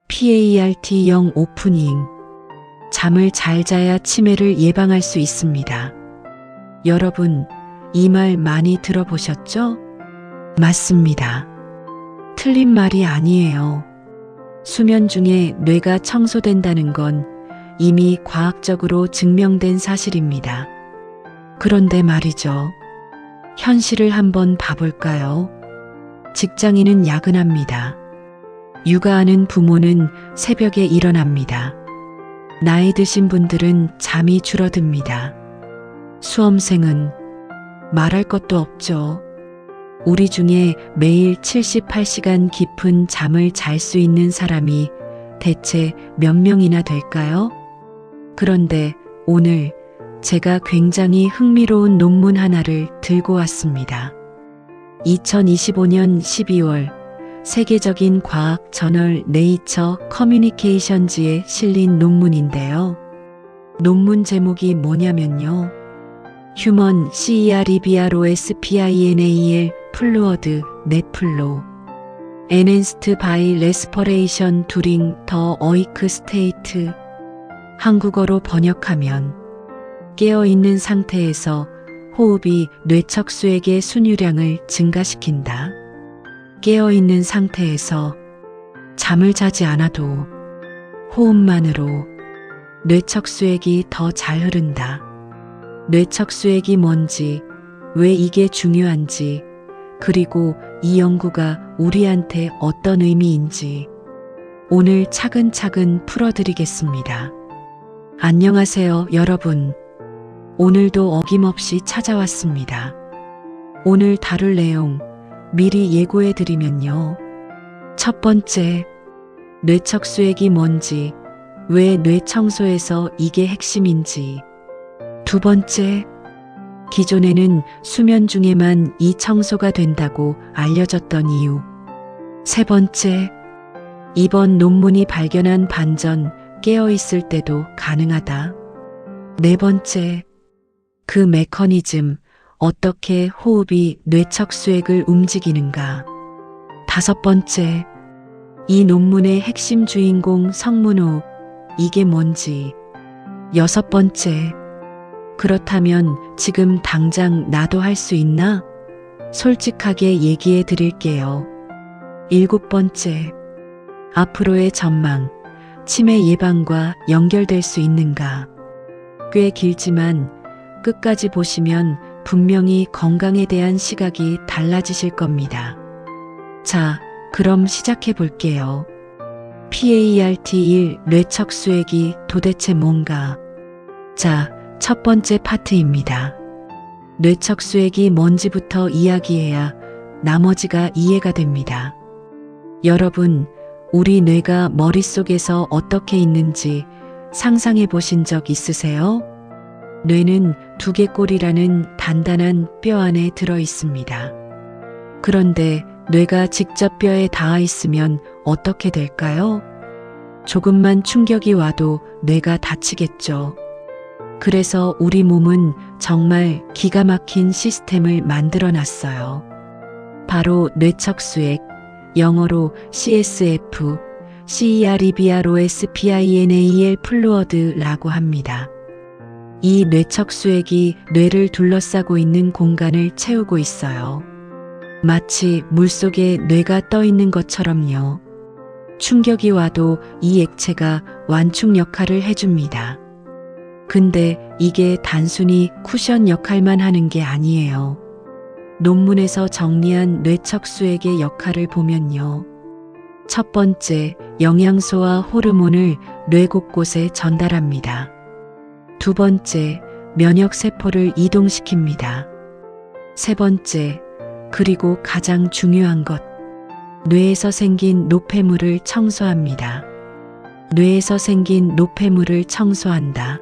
PART0 오프닝. 잠을 잘 자야 치매를 예방할 수 있습니다. 여러분, 이 말 많이 들어보셨죠? 맞습니다. 틀린 말이 아니에요. 수면 중에 뇌가 청소된다는 건 이미 과학적으로 증명된 사실입니다. 그런데 말이죠. 현실을 한번 봐볼까요? 직장인은 야근합니다. 육아하는 부모는 새벽에 일어납니다. 나이 드신 분들은 잠이 줄어듭니다. 수험생은 말할 것도 없죠. 우리 중에 매일 78시간 깊은 잠을 잘 수 있는 사람이 대체 몇 명이나 될까요? 그런데 오늘 제가 굉장히 흥미로운 논문 하나를 들고 왔습니다. 2025년 12월 세계적인 과학 저널 네이처 커뮤니케이션즈에 실린 논문인데요. 논문 제목이 뭐냐면요. 휴먼 CEREBROSPINAL 플루어드 넷플로 Enhanced by Respiration During the Awake State. 한국어로 번역하면 깨어있는 상태에서 호흡이 뇌척수액의 순유량을 증가시킨다. 깨어있는 상태에서 잠을 자지 않아도 호흡만으로 뇌척수액이 더 잘 흐른다. 뇌척수액이 뭔지, 왜 이게 중요한지, 그리고 이 연구가 우리한테 어떤 의미인지 오늘 차근차근 풀어드리겠습니다. 안녕하세요, 여러분. 오늘도 어김없이 찾아왔습니다. 오늘 다룰 내용 미리 예고해드리면요. 첫 번째, 뇌척수액이 뭔지, 왜 뇌청소에서 이게 핵심인지. 두 번째, 기존에는 수면 중에만 이 청소가 된다고 알려졌던 이유. 세 번째, 이번 논문이 발견한 반전, 깨어있을 때도 가능하다. 네 번째, 그 메커니즘, 어떻게 호흡이 뇌척수액을 움직이는가. 다섯 번째, 이 논문의 핵심 주인공 성문호흡, 이게 뭔지. 여섯 번째, 그렇다면 지금 당장 나도 할 수 있나? 솔직하게 얘기해 드릴게요. 일곱 번째, 앞으로의 전망, 치매 예방과 연결될 수 있는가? 꽤 길지만 끝까지 보시면 분명히 건강에 대한 시각이 달라지실 겁니다. 자, 그럼 시작해 볼게요. PART1 뇌척수액이 도대체 뭔가? 자, 첫 번째 파트입니다. 뇌척수액이 뭔지부터 이야기해야 나머지가 이해가 됩니다. 여러분, 우리 뇌가 머릿속에서 어떻게 있는지 상상해 보신 적 있으세요? 뇌는 두개골이라는 단단한 뼈 안에 들어 있습니다. 그런데 뇌가 직접 뼈에 닿아 있으면 어떻게 될까요? 조금만 충격이 와도 뇌가 다치겠죠. 그래서 우리 몸은 정말 기가 막힌 시스템을 만들어 놨어요. 바로 뇌척수액, 영어로 CSF, CEREBROSPINAL 플루어드라고 합니다. 이 뇌척수액이 뇌를 둘러싸고 있는 공간을 채우고 있어요. 마치 물속에 뇌가 떠 있는 것처럼요. 충격이 와도 이 액체가 완충 역할을 해줍니다. 근데 이게 단순히 쿠션 역할만 하는 게 아니에요. 논문에서 정리한 뇌척수액의 역할을 보면요. 첫 번째, 영양소와 호르몬을 뇌 곳곳에 전달합니다. 두 번째, 면역세포를 이동시킵니다. 세 번째, 그리고 가장 중요한 것, 뇌에서 생긴 노폐물을 청소합니다. 뇌에서 생긴 노폐물을 청소한다.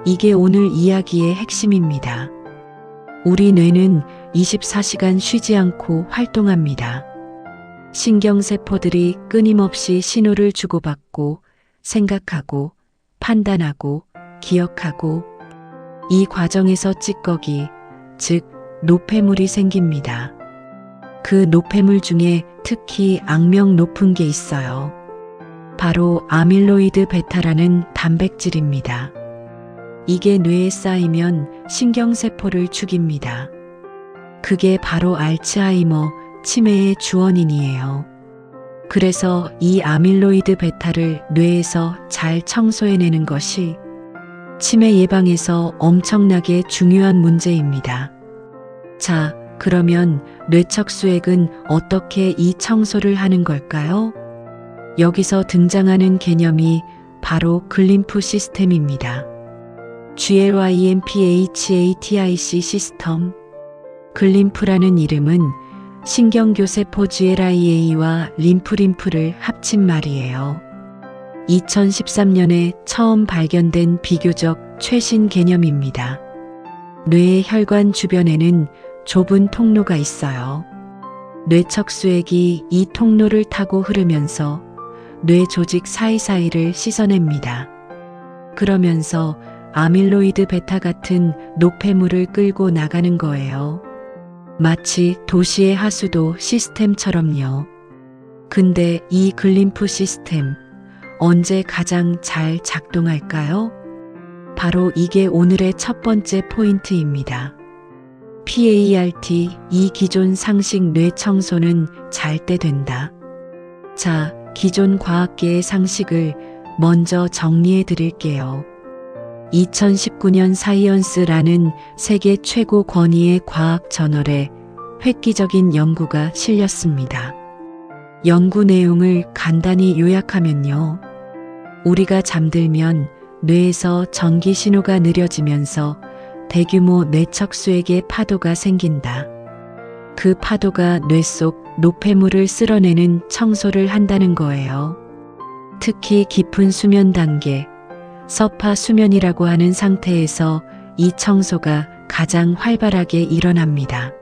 이게 오늘 이야기의 핵심입니다. 우리 뇌는 24시간 쉬지 않고 활동합니다. 신경세포들이 끊임없이 신호를 주고받고 생각하고 판단하고 기억하고 이 과정에서 찌꺼기, 즉 노폐물이 생깁니다. 그 노폐물 중에 특히 악명 높은 게 있어요. 바로 아밀로이드 베타라는 단백질입니다. 이게 뇌에 쌓이면 신경세포를 죽입니다. 그게 바로 알츠하이머, 치매의 주원인이에요. 그래서 이 아밀로이드 베타를 뇌에서 잘 청소해내는 것이 치매 예방에서 엄청나게 중요한 문제입니다. 자, 그러면 뇌척수액은 어떻게 이 청소를 하는 걸까요? 여기서 등장하는 개념이 바로 글림프 시스템입니다. GLYMPHATIC 시스템. 글림프라는 이름은 신경교세포 GLIA와 림프를 합친 말이에요. 2013년에 처음 발견된 비교적 최신 개념입니다. 뇌의 혈관 주변에는 좁은 통로가 있어요. 뇌척수액이 이 통로를 타고 흐르면서 뇌 조직 사이사이를 씻어냅니다. 그러면서 아밀로이드 베타 같은 노폐물을 끌고 나가는 거예요. 마치 도시의 하수도 시스템처럼요. 근데 이 글림프 시스템 언제 가장 잘 작동할까요? 바로 이게 오늘의 첫 번째 포인트입니다. PART, 이 기존 상식 뇌 청소는 잘 때 된다. 자, 기존 과학계의 상식을 먼저 정리해 드릴게요. 2019년 사이언스라는 세계 최고 권위의 과학 저널에 획기적인 연구가 실렸습니다. 연구 내용을 간단히 요약하면요. 우리가 잠들면 뇌에서 전기 신호가 느려지면서 대규모 뇌척수액의 파도가 생긴다. 그 파도가 뇌 속 노폐물을 쓸어내는 청소를 한다는 거예요. 특히 깊은 수면 단계, 서파 수면이라고 하는 상태에서 이 청소가 가장 활발하게 일어납니다.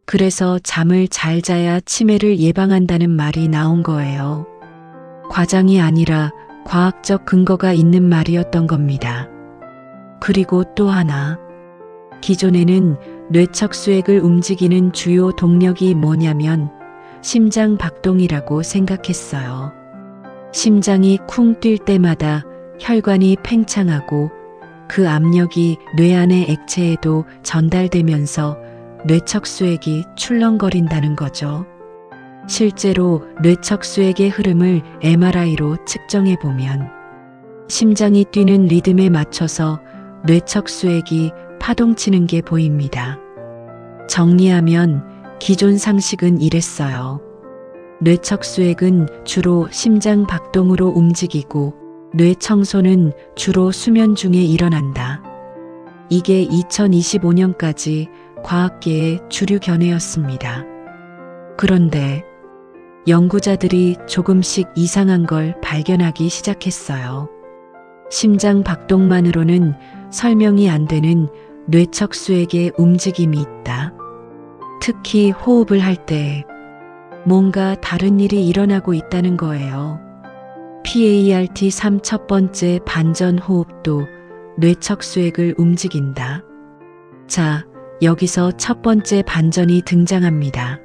그래서 잠을 잘 자야 치매를 예방한다는 말이 나온 거예요. 과장이 아니라 과학적 근거가 있는 말이었던 겁니다. 그리고 또 하나, 기존에는 뇌척수액을 움직이는 주요 동력이 뭐냐면 심장 박동이라고 생각했어요. 심장이 쿵 뛸 때마다 혈관이 팽창하고 그 압력이 뇌 안의 액체에도 전달되면서 뇌척수액이 출렁거린다는 거죠. 실제로 뇌척수액의 흐름을 MRI로 측정해 보면 심장이 뛰는 리듬에 맞춰서 뇌척수액이 파동치는 게 보입니다. 정리하면 기존 상식은 이랬어요. 뇌척수액은 주로 심장 박동으로 움직이고 뇌 청소는 주로 수면 중에 일어난다. 이게 2025년까지 과학계의 주류 견해였습니다. 그런데 연구자들이 조금씩 이상한 걸 발견하기 시작했어요. 심장 박동만으로는 설명이 안 되는 뇌척수액의 움직임이 있다. 특히 호흡을 할 때 뭔가 다른 일이 일어나고 있다는 거예요. PART3 첫 번째 반전 호흡도 뇌척수액을 움직인다. 자, 여기서 첫 번째 반전이 등장합니다.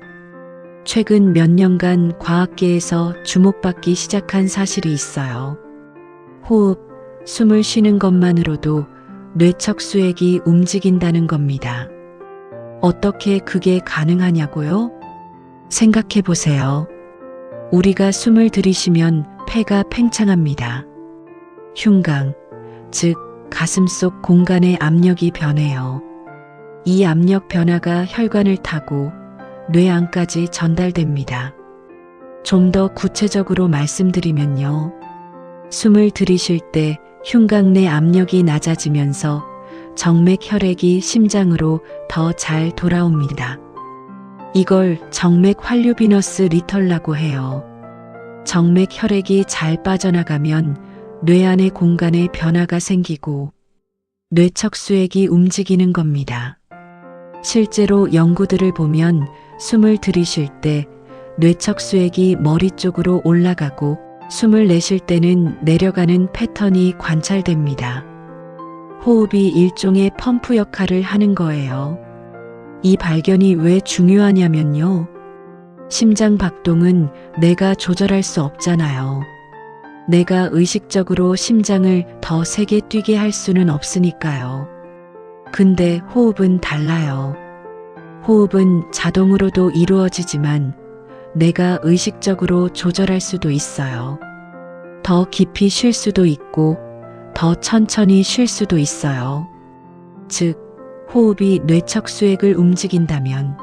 최근 몇 년간 과학계에서 주목받기 시작한 사실이 있어요. 호흡, 숨을 쉬는 것만으로도 뇌척수액이 움직인다는 겁니다. 어떻게 그게 가능하냐고요? 생각해 보세요. 우리가 숨을 들이쉬면 폐가 팽창합니다. 흉강, 즉 가슴 속 공간의 압력이 변해요. 이 압력 변화가 혈관을 타고 뇌 안까지 전달됩니다. 좀 더 구체적으로 말씀드리면요. 숨을 들이쉴 때 흉곽 내 압력이 낮아지면서 정맥 혈액이 심장으로 더 잘 돌아옵니다. 이걸 정맥 환류 비너스 리턴이라고 해요. 정맥 혈액이 잘 빠져나가면 뇌 안의 공간에 변화가 생기고 뇌척수액이 움직이는 겁니다. 실제로 연구들을 보면 숨을 들이쉴 때 뇌척수액이 머리 쪽으로 올라가고 숨을 내쉴 때는 내려가는 패턴이 관찰됩니다. 호흡이 일종의 펌프 역할을 하는 거예요. 이 발견이 왜 중요하냐면요. 심장 박동은 내가 조절할 수 없잖아요. 내가 의식적으로 심장을 더 세게 뛰게 할 수는 없으니까요. 근데 호흡은 달라요. 호흡은 자동으로도 이루어지지만 내가 의식적으로 조절할 수도 있어요. 더 깊이 쉴 수도 있고 더 천천히 쉴 수도 있어요. 즉, 호흡이 뇌척수액을 움직인다면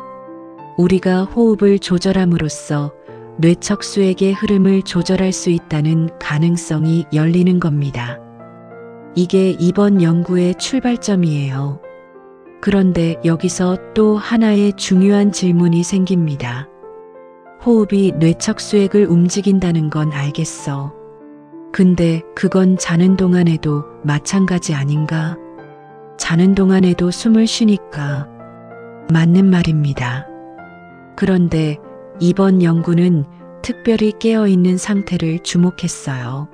우리가 호흡을 조절함으로써 뇌척수액의 흐름을 조절할 수 있다는 가능성이 열리는 겁니다. 이게 이번 연구의 출발점이에요. 그런데 여기서 또 하나의 중요한 질문이 생깁니다. 호흡이 뇌척수액을 움직인다는 건 알겠어. 근데 그건 자는 동안에도 마찬가지 아닌가? 자는 동안에도 숨을 쉬니까. 맞는 말입니다. 그런데 이번 연구는 특별히 깨어있는 상태를 주목했어요.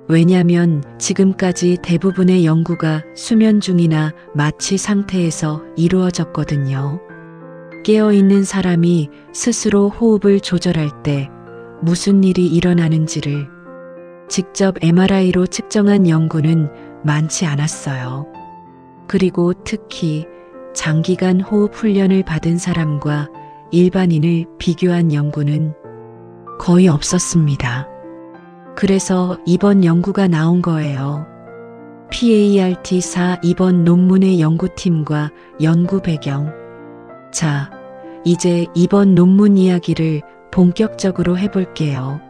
왜냐하면 지금까지 대부분의 연구가 수면 중이나 마취 상태에서 이루어졌거든요. 깨어있는 사람이 스스로 호흡을 조절할 때 무슨 일이 일어나는지를 직접 MRI로 측정한 연구는 많지 않았어요. 그리고 특히 장기간 호흡 훈련을 받은 사람과 일반인을 비교한 연구는 거의 없었습니다. 그래서 이번 연구가 나온 거예요. PART-4 이번 논문의 연구팀과 연구 배경. 자, 이제 이번 논문 이야기를 본격적으로 해볼게요.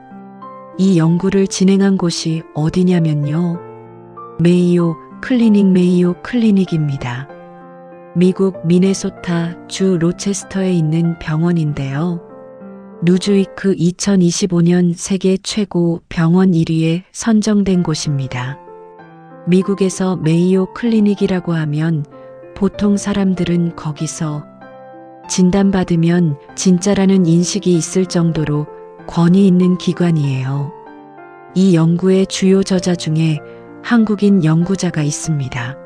이 연구를 진행한 곳이 어디냐면요. 메이오 클리닉입니다. 미국 미네소타 주 로체스터에 있는 병원인데요. 누즈위크 2025년 세계 최고 병원 1위에 선정된 곳입니다. 미국에서 메이오 클리닉이라고 하면 보통 사람들은 거기서 진단받으면 진짜라는 인식이 있을 정도로 권위 있는 기관이에요. 이 연구의 주요 저자 중에 한국인 연구자가 있습니다.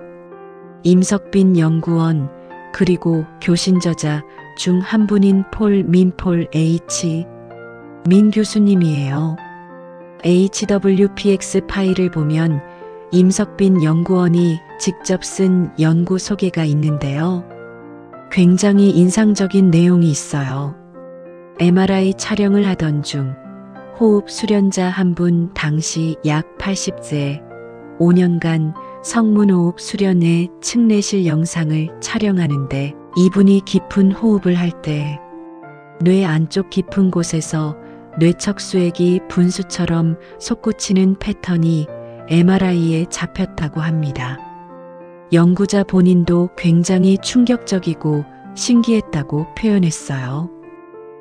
임석빈 연구원, 그리고 교신 저자 중 한 분인 폴 H. 민 교수님이에요. HWPX 파일을 보면 임석빈 연구원이 직접 쓴 연구 소개가 있는데요. 굉장히 인상적인 내용이 있어요. MRI 촬영을 하던 중 호흡 수련자 한 분 당시 약 80세, 5년간 성문호흡 수련의 측내실 영상을 촬영하는데 이분이 깊은 호흡을 할 때 뇌 안쪽 깊은 곳에서 뇌척수액이 분수처럼 솟구치는 패턴이 MRI에 잡혔다고 합니다. 연구자 본인도 굉장히 충격적이고 신기했다고 표현했어요.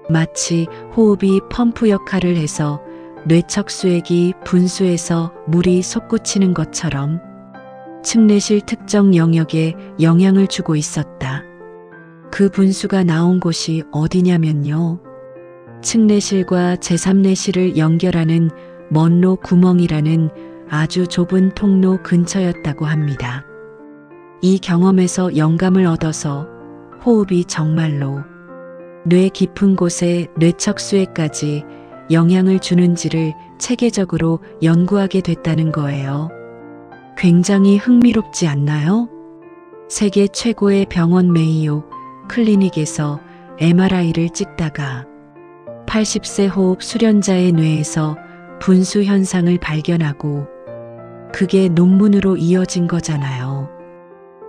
마치 호흡이 펌프 역할을 해서 뇌척수액이 분수에서 물이 솟구치는 것처럼 측내실 특정 영역에 영향을 주고 있었다. 그 분수가 나온 곳이 어디냐면요. 측내실과 제3내실을 연결하는 먼로 구멍이라는 아주 좁은 통로 근처였다고 합니다. 이 경험에서 영감을 얻어서 호흡이 정말로 뇌 깊은 곳에 뇌척수액까지 영향을 주는지를 체계적으로 연구하게 됐다는 거예요. 굉장히 흥미롭지 않나요? 세계 최고의 병원 메이오 클리닉에서 MRI를 찍다가 80세 호흡 수련자의 뇌에서 분수 현상을 발견하고 그게 논문으로 이어진 거잖아요.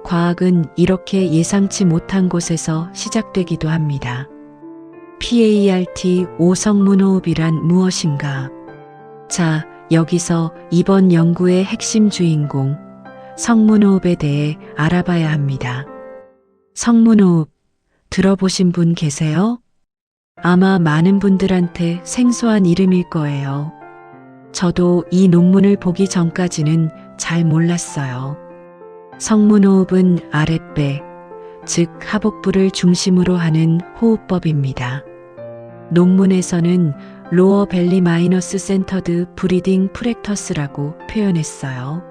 과학은 이렇게 예상치 못한 곳에서 시작되기도 합니다. PART-5 성문호흡이란 무엇인가? 자, 여기서 이번 연구의 핵심 주인공, 성문호흡에 대해 알아봐야 합니다. 성문호흡, 들어보신 분 계세요? 아마 많은 분들한테 생소한 이름일 거예요. 저도 이 논문을 보기 전까지는 잘 몰랐어요. 성문호흡은 아랫배, 즉 하복부를 중심으로 하는 호흡법입니다. 논문에서는 로어 벨리 마이너스 센터드 브리딩 프랙터스라고 표현했어요.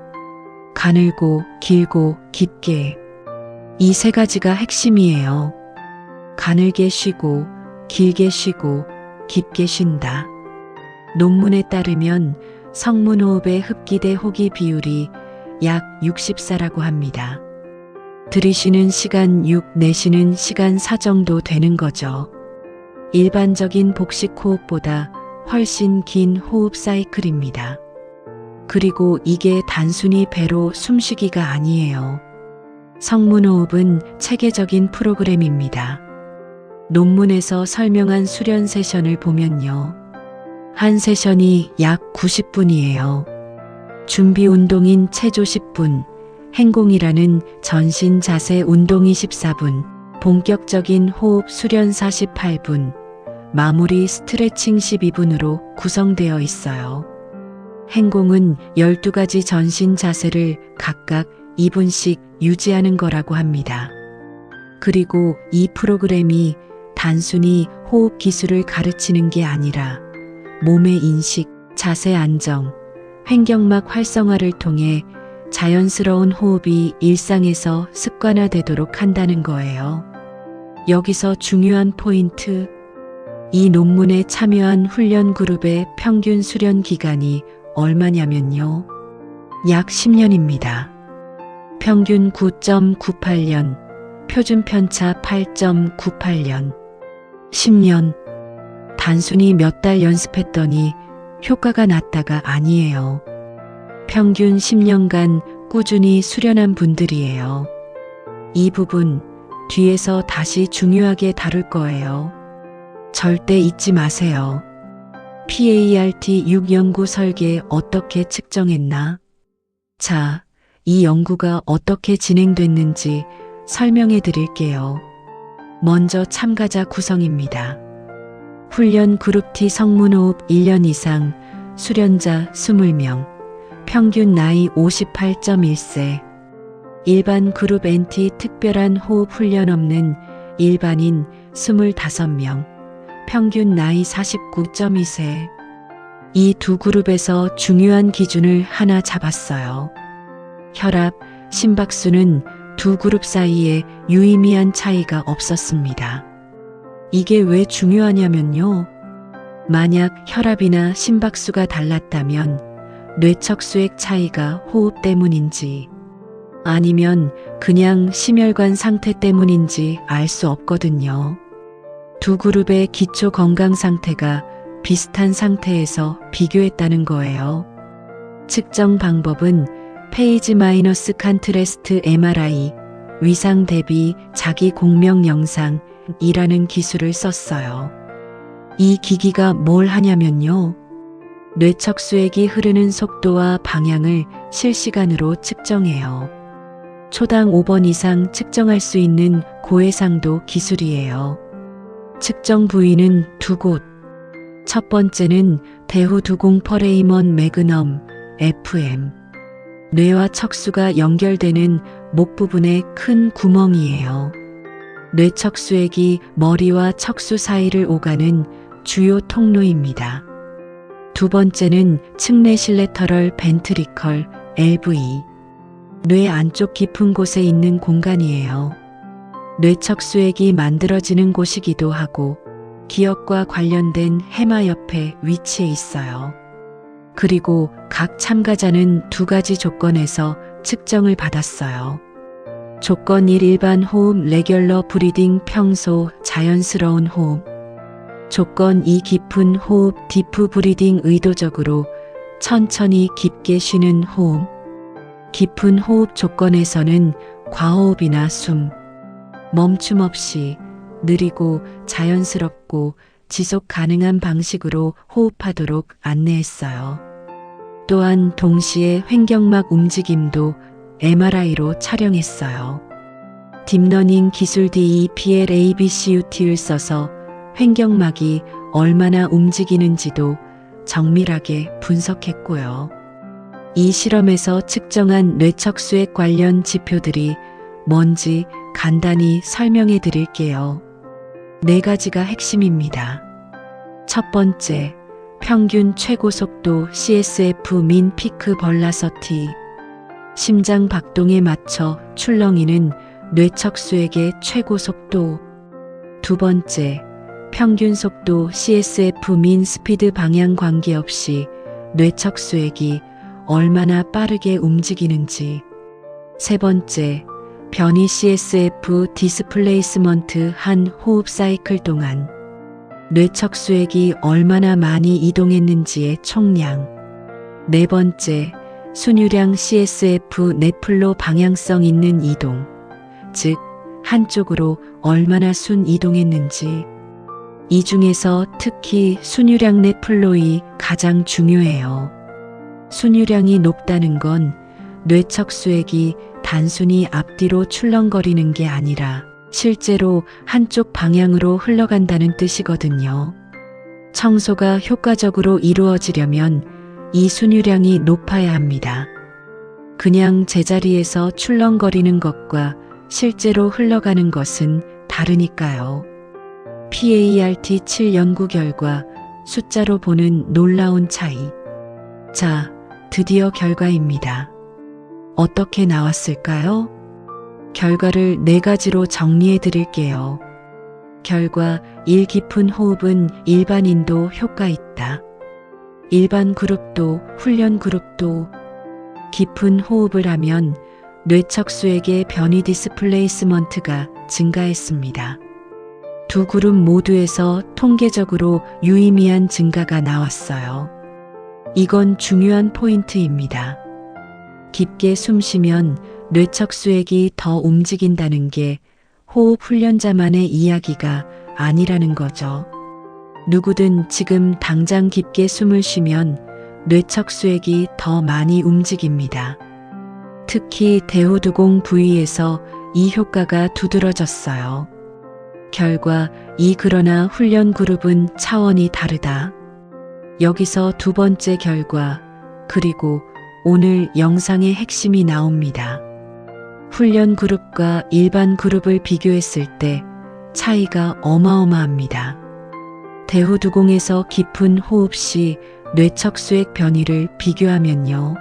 가늘고 길고 깊게. 이 세 가지가 핵심이에요. 가늘게 쉬고 길게 쉬고 깊게 쉰다. 논문에 따르면 성문호흡의 흡기 대 호기 비율이 약 64라고 합니다. 들이쉬는 시간 6, 내쉬는 시간 4 정도 되는 거죠. 일반적인 복식 호흡보다 훨씬 긴 호흡 사이클입니다. 그리고 이게 단순히 배로 숨쉬기가 아니에요. 성문호흡은 체계적인 프로그램입니다. 논문에서 설명한 수련 세션을 보면요. 한 세션이 약 90분이에요. 준비 운동인 체조 10분, 행공이라는 전신 자세 운동이 14분, 본격적인 호흡 수련 48분, 마무리 스트레칭 12분으로 구성되어 있어요. 행공은 12가지 전신 자세를 각각 2분씩 유지하는 거라고 합니다. 그리고 이 프로그램이 단순히 호흡 기술을 가르치는 게 아니라 몸의 인식, 자세 안정, 횡격막 활성화를 통해 자연스러운 호흡이 일상에서 습관화되도록 한다는 거예요. 여기서 중요한 포인트. 이 논문에 참여한 훈련 그룹의 평균 수련 기간이 얼마냐면요. 약 10년입니다. 평균 9.98년, 표준 편차 8.98년. 10년. 단순히 몇 달 연습했더니 효과가 났다가 아니에요. 평균 10년간 꾸준히 수련한 분들이에요. 이 부분 뒤에서 다시 중요하게 다룰 거예요. 절대 잊지 마세요. PART-6 연구 설계 어떻게 측정했나? 자, 이 연구가 어떻게 진행됐는지 설명해 드릴게요. 먼저 참가자 구성입니다. 훈련 그룹 T 성문호흡 1년 이상, 수련자 20명, 평균 나이 58.1세. 일반 그룹 NT 특별한 호흡 훈련 없는 일반인 25명, 평균 나이 49.2세. 이 두 그룹에서 중요한 기준을 하나 잡았어요. 혈압, 심박수는 두 그룹 사이에 유의미한 차이가 없었습니다. 이게 왜 중요하냐면요. 만약 혈압이나 심박수가 달랐다면 뇌척수액 차이가 호흡 때문인지 아니면 그냥 심혈관 상태 때문인지 알 수 없거든요. 두 그룹의 기초 건강 상태가 비슷한 상태에서 비교했다는 거예요. 측정 방법은 페이지 마이너스 컨트래스트 MRI, 위상 대비 자기 공명 영상이라는 기술을 썼어요. 이 기기가 뭘 하냐면요. 뇌척수액이 흐르는 속도와 방향을 실시간으로 측정해요. 초당 5번 이상 측정할 수 있는 고해상도 기술이에요. 측정 부위는 두 곳. 첫 번째는 대후 두공 퍼레이먼 매그넘 FM. 뇌와 척수가 연결되는 목 부분에 큰 구멍이에요. 뇌척수액이 머리와 척수 사이를 오가는 주요 통로입니다. 두 번째는 측내실레터럴 벤트리컬 LV. 뇌 안쪽 깊은 곳에 있는 공간이에요. 뇌척수액이 만들어지는 곳이기도 하고 기억과 관련된 해마 옆에 위치해 있어요. 그리고 각 참가자는 두 가지 조건에서 측정을 받았어요. 조건 1 일반 호흡 레귤러 브리딩 평소 자연스러운 호흡. 조건 2 깊은 호흡 디프 브리딩 의도적으로 천천히 깊게 쉬는 호흡. 깊은 호흡 조건에서는 과호흡이나 숨, 멈춤 없이 느리고 자연스럽고 지속 가능한 방식으로 호흡하도록 안내했어요. 또한 동시에 횡격막 움직임도 MRI로 촬영했어요. 딥러닝 기술 DEPL-ABCUT를 써서 횡격막이 얼마나 움직이는지도 정밀하게 분석했고요. 이 실험에서 측정한 뇌척수액 관련 지표들이 뭔지 간단히 설명해 드릴게요. 4가지가 핵심입니다. 첫 번째, 평균 최고 속도 CSF 민 피크 벌라서티. 심장 박동에 맞춰 출렁이는 뇌척수액의 최고 속도. 두 번째, 평균 속도 CSF 민 스피드 방향 관계없이 뇌척수액이 얼마나 빠르게 움직이는지. 세 번째, 변이 CSF 디스플레이스먼트 한 호흡 사이클 동안 뇌척수액이 얼마나 많이 이동했는지의 총량. 네 번째, 순유량 CSF 넷플로 방향성 있는 이동, 즉 한쪽으로 얼마나 순 이동했는지. 이 중에서 특히 순유량 넷플로이 가장 중요해요. 순유량이 높다는 건 뇌척수액이 단순히 앞뒤로 출렁거리는 게 아니라 실제로 한쪽 방향으로 흘러간다는 뜻이거든요. 청소가 효과적으로 이루어지려면 이 순유량이 높아야 합니다. 그냥 제자리에서 출렁거리는 것과 실제로 흘러가는 것은 다르니까요. PART7 연구 결과 숫자로 보는 놀라운 차이. 자, 드디어 결과입니다. 어떻게 나왔을까요? 결과를 4가지로 정리해 드릴게요. 결과 1. 깊은 호흡은 일반인도 효과 있다. 일반 그룹도 훈련 그룹도 깊은 호흡을 하면 뇌척수액의 변이 디스플레이스먼트가 증가했습니다. 두 그룹 모두에서 통계적으로 유의미한 증가가 나왔어요. 이건 중요한 포인트입니다. 깊게 숨 쉬면 뇌척수액이 더 움직인다는 게 호흡 훈련자만의 이야기가 아니라는 거죠. 누구든 지금 당장 깊게 숨을 쉬면 뇌척수액이 더 많이 움직입니다. 특히 대호두공 부위에서 이 효과가 두드러졌어요. 결과 2. 그러나 훈련 그룹은 차원이 다르다. 여기서 두 번째 결과, 그리고 오늘 영상의 핵심이 나옵니다. 훈련 그룹과 일반 그룹을 비교했을 때 차이가 어마어마합니다. 대호두공에서 깊은 호흡 시 뇌척수액 변이를 비교하면요.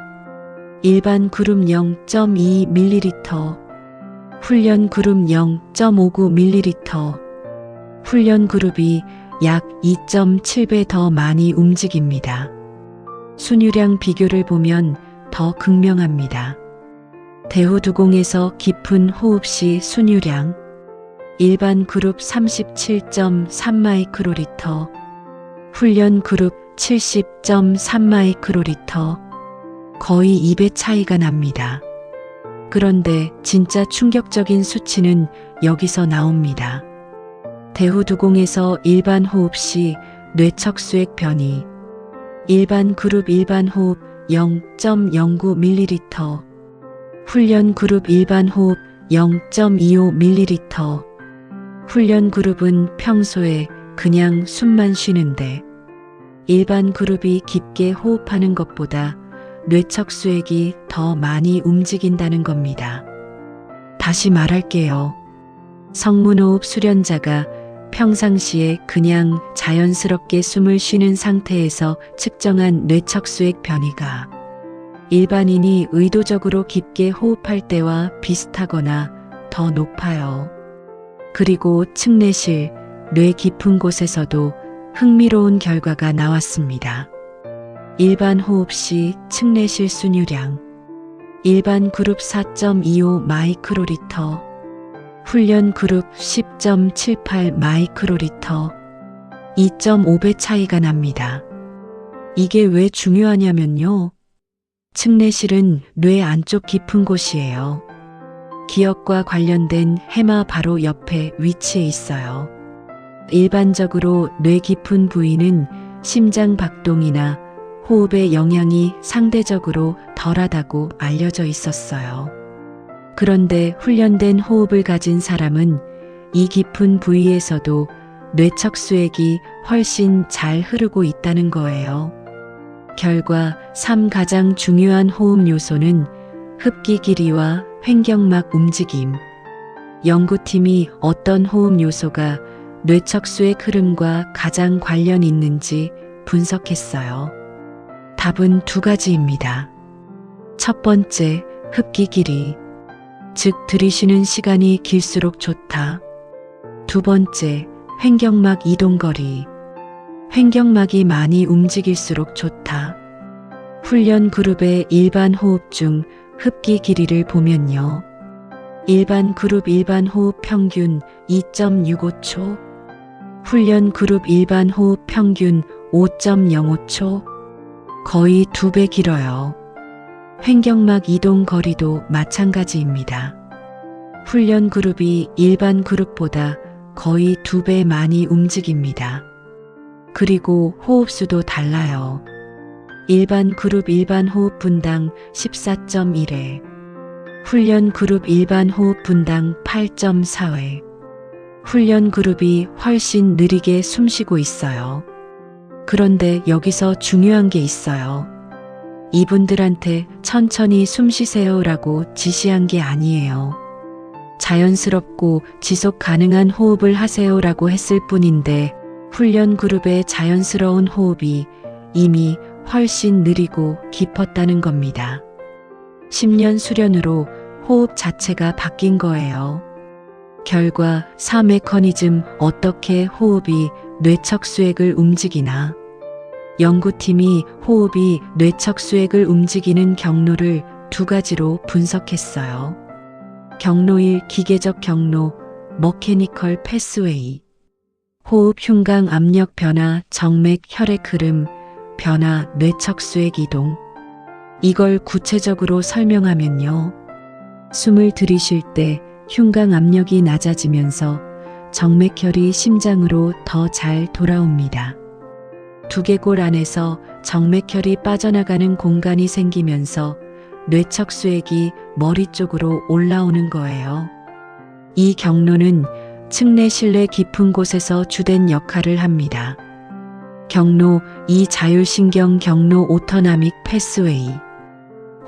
일반 그룹 0.2ml, 훈련 그룹 0.59ml, 훈련 그룹이 약 2.7배 더 많이 움직입니다. 순유량 비교를 보면 더 극명합니다. 대호두공에서 깊은 호흡 시 순유량, 일반 그룹 37.3마이크로리터, 훈련 그룹 70.3마이크로리터, 거의 2배 차이가 납니다. 그런데 진짜 충격적인 수치는 여기서 나옵니다. 대호두공에서 일반 호흡 시 뇌척수액 변이, 일반 그룹 일반 호흡 0.09ml, 훈련 그룹 일반 호흡 0.25ml, 훈련 그룹은 평소에 그냥 숨만 쉬는데 일반 그룹이 깊게 호흡하는 것보다 뇌척수액이 더 많이 움직인다는 겁니다. 다시 말할게요. 성문호흡 수련자가 평상시에 그냥 자연스럽게 숨을 쉬는 상태에서 측정한 뇌척수액 변이가 일반인이 의도적으로 깊게 호흡할 때와 비슷하거나 더 높아요. 그리고 측내실, 뇌 깊은 곳에서도 흥미로운 결과가 나왔습니다. 일반 호흡 시 측내실 순유량, 일반 그룹 4.25 마이크로리터, 훈련 그룹 10.78 마이크로리터, 2.5배 차이가 납니다. 이게 왜 중요하냐면요. 측내실은 뇌 안쪽 깊은 곳이에요. 기억과 관련된 해마 바로 옆에 위치해 있어요. 일반적으로 뇌 깊은 부위는 심장 박동이나 호흡의 영향이 상대적으로 덜하다고 알려져 있었어요. 그런데 훈련된 호흡을 가진 사람은 이 깊은 부위에서도 뇌척수액이 훨씬 잘 흐르고 있다는 거예요. 결과 3. 가장 중요한 호흡 요소는 흡기 길이와 횡격막 움직임. 연구팀이 어떤 호흡 요소가 뇌척수액 흐름과 가장 관련 있는지 분석했어요. 답은 2가지입니다. 첫 번째, 흡기 길이. 즉 들이쉬는 시간이 길수록 좋다. 두 번째, 횡격막 이동거리. 횡격막이 많이 움직일수록 좋다. 훈련 그룹의 일반 호흡 중 흡기 길이를 보면요. 일반 그룹 일반 호흡 평균 2.65초, 훈련 그룹 일반 호흡 평균 5.05초, 거의 2배 길어요. 횡격막 이동 거리도 마찬가지입니다. 훈련 그룹이 일반 그룹보다 거의 2배 많이 움직입니다. 그리고 호흡수도 달라요. 일반 그룹 일반 호흡 분당 14.1회, 훈련 그룹 일반 호흡 분당 8.4회. 훈련 그룹이 훨씬 느리게 숨쉬고 있어요. 그런데 여기서 중요한 게 있어요. 이분들한테 천천히 숨 쉬세요라고 지시한 게 아니에요. 자연스럽고 지속 가능한 호흡을 하세요라고 했을 뿐인데 훈련 그룹의 자연스러운 호흡이 이미 훨씬 느리고 깊었다는 겁니다. 10년 수련으로 호흡 자체가 바뀐 거예요. 결과 4메커니즘 어떻게 호흡이 뇌척수액을 움직이나, 연구팀이 호흡이 뇌척수액을 움직이는 경로를 2가지로 분석했어요. 경로 1 기계적 경로 머케니컬 패스웨이, 호흡 흉강 압력 변화 정맥 혈액 흐름 변화 뇌척수액 이동. 이걸 구체적으로 설명하면요. 숨을 들이쉴 때 흉강 압력이 낮아지면서 정맥혈이 심장으로 더 잘 돌아옵니다. 두개골 안에서 정맥혈이 빠져나가는 공간이 생기면서 뇌척수액이 머리 쪽으로 올라오는 거예요. 이 경로는 측내 실내 깊은 곳에서 주된 역할을 합니다. 경로 2 자율신경 경로 오토나믹 패스웨이,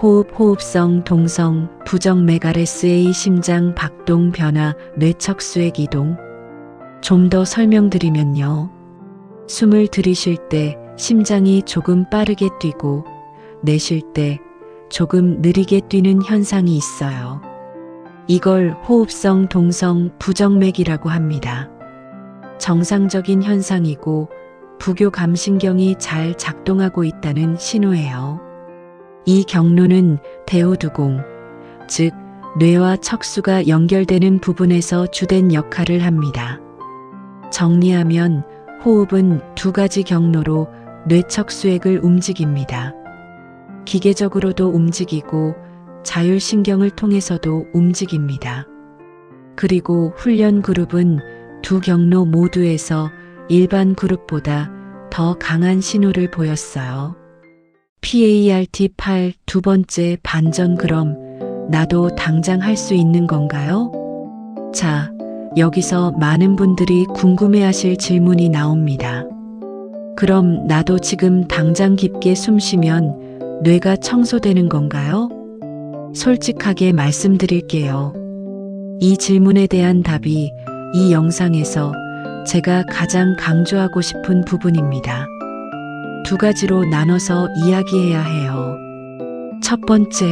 호흡성 동성 부정맥 RSA 심장 박동 변화 뇌척수액 이동. 좀 더 설명드리면요. 숨을 들이쉴 때 심장이 조금 빠르게 뛰고 내쉴 때 조금 느리게 뛰는 현상이 있어요. 이걸 호흡성 동성 부정맥이라고 합니다. 정상적인 현상이고 부교감신경이 잘 작동하고 있다는 신호예요. 이 경로는 대우두공, 즉 뇌와 척수가 연결되는 부분에서 주된 역할을 합니다. 정리하면 호흡은 2가지 경로로 뇌척수액을 움직입니다. 기계적으로도 움직이고 자율신경을 통해서도 움직입니다. 그리고 훈련 그룹은 2 경로 모두에서 일반 그룹보다 더 강한 신호를 보였어요. PART8 2번째 반전. 그럼 나도 당장 할 수 있는 건가요? 자, 여기서 많은 분들이 궁금해하실 질문이 나옵니다. 그럼 나도 지금 당장 깊게 숨 쉬면 뇌가 청소되는 건가요? 솔직하게 말씀드릴게요. 이 질문에 대한 답이 이 영상에서 제가 가장 강조하고 싶은 부분입니다. 2가지로 나눠서 이야기해야 해요. 첫 번째,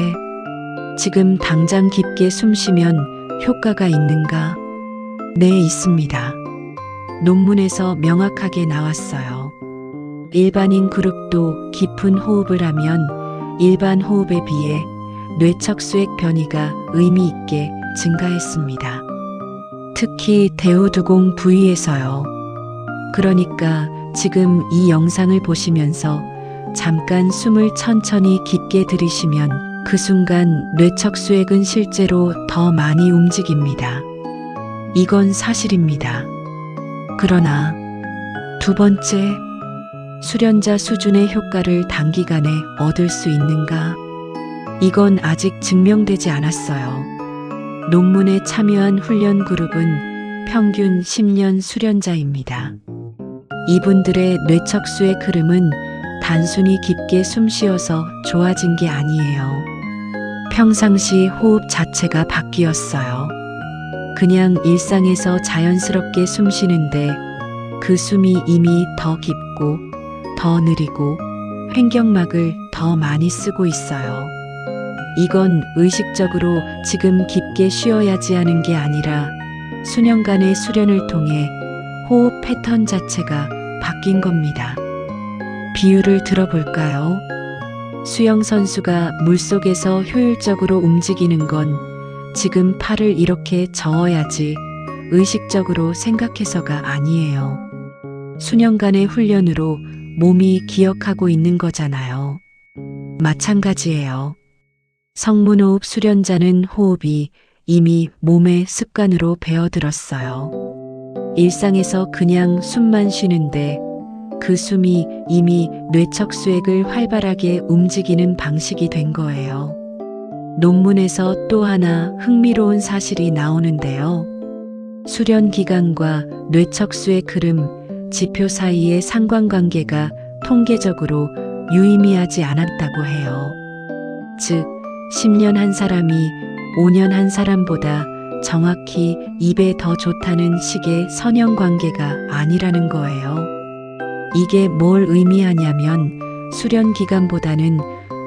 지금 당장 깊게 숨 쉬면 효과가 있는가? 네, 있습니다. 논문에서 명확하게 나왔어요. 일반인 그룹도 깊은 호흡을 하면 일반 호흡에 비해 뇌척수액 변이가 의미 있게 증가했습니다. 특히 대우두공 부위에서요. 그러니까 지금 이 영상을 보시면서 잠깐 숨을 천천히 깊게 들이쉬면 그 순간 뇌척수액은 실제로 더 많이 움직입니다. 이건 사실입니다. 그러나 2번째, 수련자 수준의 효과를 단기간에 얻을 수 있는가? 이건 아직 증명되지 않았어요. 논문에 참여한 훈련 그룹은 평균 10년 수련자입니다. 이분들의 뇌척수의 흐름은 단순히 깊게 숨 쉬어서 좋아진 게 아니에요. 평상시 호흡 자체가 바뀌었어요. 그냥 일상에서 자연스럽게 숨 쉬는데 그 숨이 이미 더 깊고 더 느리고 횡격막을 더 많이 쓰고 있어요. 이건 의식적으로 지금 깊게 쉬어야지 하는 게 아니라 수년간의 수련을 통해 호흡 패턴 자체가 바뀐 겁니다. 비유를 들어볼까요? 수영 선수가 물속에서 효율적으로 움직이는 건 지금 팔을 이렇게 저어야지 의식적으로 생각해서가 아니에요. 수년간의 훈련으로 몸이 기억하고 있는 거잖아요. 마찬가지예요. 성문호흡 수련자는 호흡이 이미 몸의 습관으로 배어들었어요. 일상에서 그냥 숨만 쉬는데 그 숨이 이미 뇌척수액을 활발하게 움직이는 방식이 된 거예요. 논문에서 또 하나 흥미로운 사실이 나오는데요. 수련 기간과 뇌척수액 흐름, 지표 사이의 상관관계가 통계적으로 유의미하지 않았다고 해요. 즉, 10년 한 사람이 5년 한 사람보다 정확히 입에 더 좋다는 식의 선형관계가 아니라는 거예요. 이게 뭘 의미하냐면 수련 기간보다는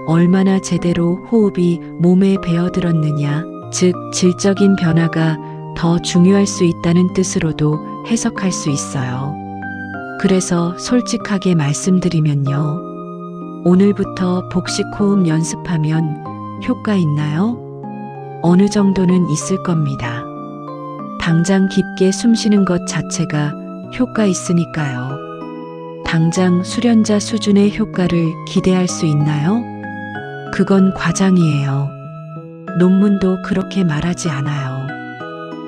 얼마나 제대로 호흡이 몸에 배어들었느냐, 즉 질적인 변화가 더 중요할 수 있다는 뜻으로도 해석할 수 있어요. 그래서 솔직하게 말씀드리면요. 오늘부터 복식 호흡 연습하면 효과 있나요? 어느 정도는 있을 겁니다. 당장 깊게 숨 쉬는 것 자체가 효과 있으니까요. 당장 수련자 수준의 효과를 기대할 수 있나요? 그건 과장이에요. 논문도 그렇게 말하지 않아요.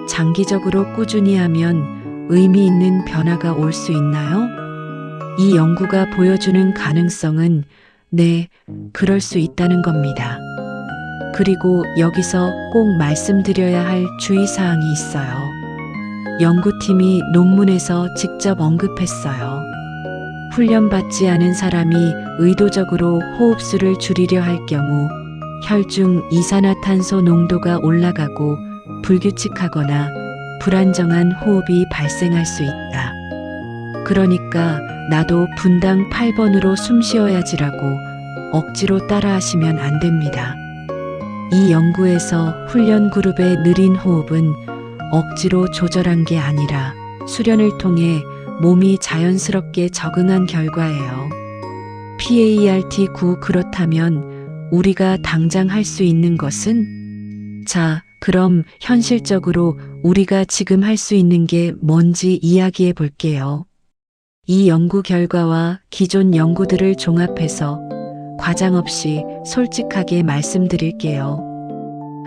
장기적으로 꾸준히 하면 의미 있는 변화가 올 수 있나요? 이 연구가 보여주는 가능성은 네, 그럴 수 있다는 겁니다. 그리고 여기서 꼭 말씀드려야 할 주의사항이 있어요. 연구팀이 논문에서 직접 언급했어요. 훈련받지 않은 사람이 의도적으로 호흡수를 줄이려 할 경우 혈중 이산화탄소 농도가 올라가고 불규칙하거나 불안정한 호흡이 발생할 수 있다. 그러니까 나도 분당 8번으로 숨 쉬어야지라고 억지로 따라하시면 안 됩니다. 이 연구에서 훈련 그룹의 느린 호흡은 억지로 조절한 게 아니라 수련을 통해 몸이 자연스럽게 적응한 결과예요. PART9 그렇다면 우리가 당장 할 수 있는 것은? 자, 그럼 현실적으로 우리가 지금 할 수 있는 게 뭔지 이야기해 볼게요. 이 연구 결과와 기존 연구들을 종합해서 과장 없이 솔직하게 말씀드릴게요.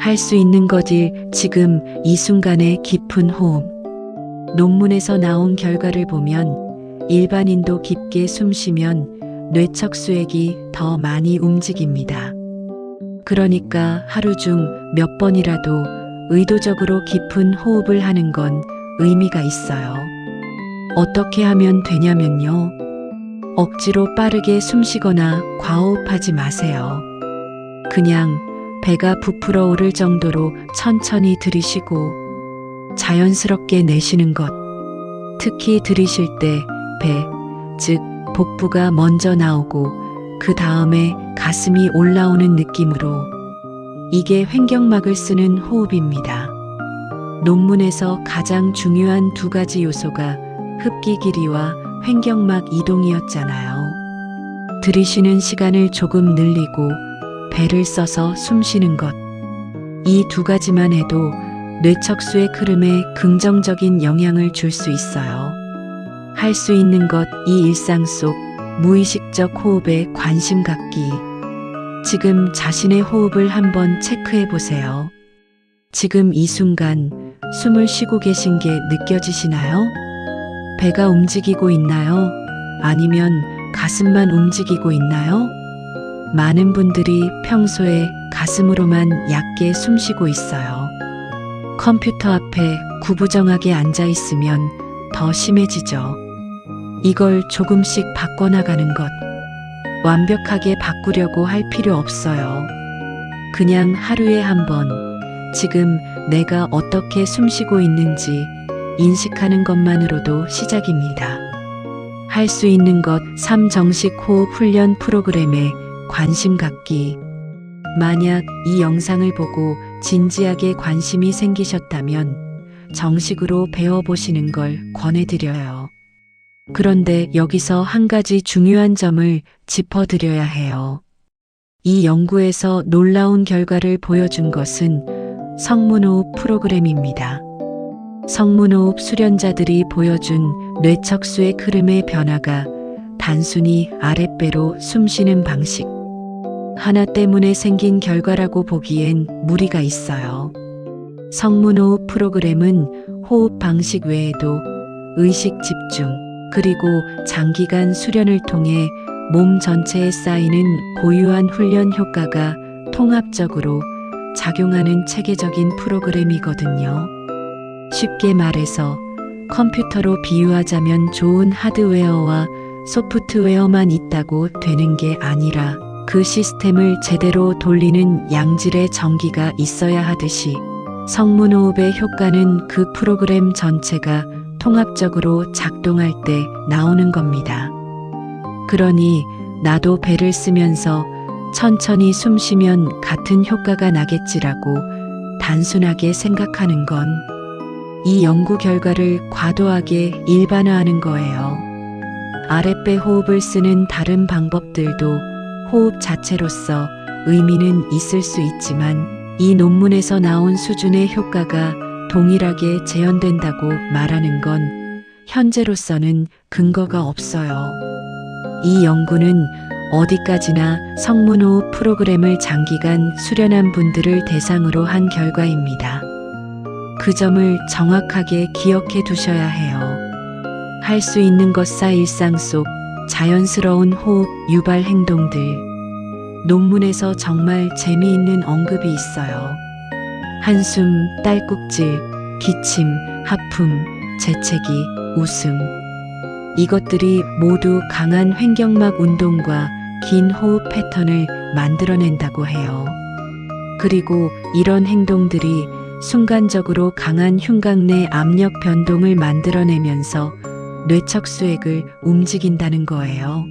할 수 있는 것일 지금 이 순간의 깊은 호흡. 논문에서 나온 결과를 보면 일반인도 깊게 숨 쉬면 뇌척수액이 더 많이 움직입니다. 그러니까 하루 중 몇 번이라도 의도적으로 깊은 호흡을 하는 건 의미가 있어요. 어떻게 하면 되냐면요. 억지로 빠르게 숨 쉬거나 과호흡하지 마세요. 그냥 배가 부풀어 오를 정도로 천천히 들이쉬고 자연스럽게 내쉬는 것. 특히 들이쉴 때 배, 즉 복부가 먼저 나오고 그 다음에 가슴이 올라오는 느낌으로. 이게 횡격막을 쓰는 호흡입니다. 논문에서 가장 중요한 두 가지 요소가 흡기 길이와 횡격막 이동이었잖아요. 들이쉬는 시간을 조금 늘리고 배를 써서 숨 쉬는 것. 이 두 가지만 해도 뇌척수의 흐름에 긍정적인 영향을 줄 수 있어요. 할 수 있는 것, 이 일상 속 무의식적 호흡에 관심 갖기. 지금 자신의 호흡을 한번 체크해 보세요. 지금 이 순간 숨을 쉬고 계신 게 느껴지시나요? 배가 움직이고 있나요? 아니면 가슴만 움직이고 있나요? 많은 분들이 평소에 가슴으로만 얕게 숨 쉬고 있어요. 컴퓨터 앞에 구부정하게 앉아 있으면 더 심해지죠. 이걸 조금씩 바꿔나가는 것. 완벽하게 바꾸려고 할 필요 없어요. 그냥 하루에 한 번, 지금 내가 어떻게 숨 쉬고 있는지 인식하는 것만으로도 시작입니다. 할 수 있는 것 3 정식 호흡 훈련 프로그램에 관심 갖기. 만약 이 영상을 보고 진지하게 관심이 생기셨다면 정식으로 배워보시는 걸 권해드려요. 그런데 여기서 한 가지 중요한 점을 짚어드려야 해요. 이 연구에서 놀라운 결과를 보여준 것은 성문호흡 프로그램입니다. 성문호흡 수련자들이 보여준 뇌척수의 흐름의 변화가 단순히 아랫배로 숨쉬는 방식 하나 때문에 생긴 결과라고 보기엔 무리가 있어요. 성문호흡 프로그램은 호흡 방식 외에도 의식 집중, 그리고 장기간 수련을 통해 몸 전체에 쌓이는 고유한 훈련 효과가 통합적으로 작용하는 체계적인 프로그램이거든요. 쉽게 말해서 컴퓨터로 비유하자면 좋은 하드웨어와 소프트웨어만 있다고 되는 게 아니라 그 시스템을 제대로 돌리는 양질의 전기가 있어야 하듯이 성문호흡의 효과는 그 프로그램 전체가 통합적으로 작동할 때 나오는 겁니다. 그러니 나도 배를 쓰면서 천천히 숨 쉬면 같은 효과가 나겠지라고 단순하게 생각하는 건 이 연구 결과를 과도하게 일반화하는 거예요. 아랫배 호흡을 쓰는 다른 방법들도 호흡 자체로서 의미는 있을 수 있지만 이 논문에서 나온 수준의 효과가 동일하게 재현된다고 말하는 건 현재로서는 근거가 없어요. 이 연구는 어디까지나 성문호흡 프로그램을 장기간 수련한 분들을 대상으로 한 결과입니다. 그 점을 정확하게 기억해 두셔야 해요. 할 수 있는 것사 일상 속 자연스러운 호흡 유발 행동들. 논문에서 정말 재미있는 언급이 있어요. 한숨, 딸꾹질, 기침, 하품, 재채기, 웃음. 이것들이 모두 강한 횡격막 운동과 긴 호흡 패턴을 만들어낸다고 해요. 그리고 이런 행동들이 순간적으로 강한 흉곽 내 압력 변동을 만들어내면서 뇌척수액을 움직인다는 거예요.